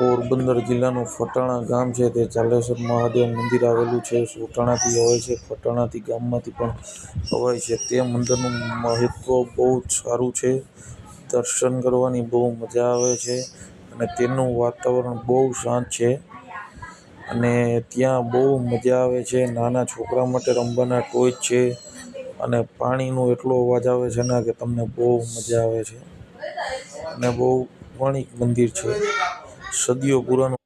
પોરબંદર જિલ્લાનું ફટાણા ગામ છે તે ચાલેશ્વર મહાદેવ મંદિર આવેલું છે. સોટાણાથી અવાય છે, ફટાણાથી ગામમાંથી પણ અવાય છે. તે મંદિરનું મહત્વ બહુ જ સારું છે. દર્શન કરવાની બહુ મજા આવે છે અને તેનું વાતાવરણ બહુ શાંત છે અને ત્યાં બહુ મજા આવે છે. નાના છોકરા માટે રમવાના ટોય છે અને પાણીનો એટલો અવાજ આવે છે ને કે તમને બહુ મજા આવે છે અને બહુ પૌરાણિક મંદિર છે. સદીઓ પુરાણું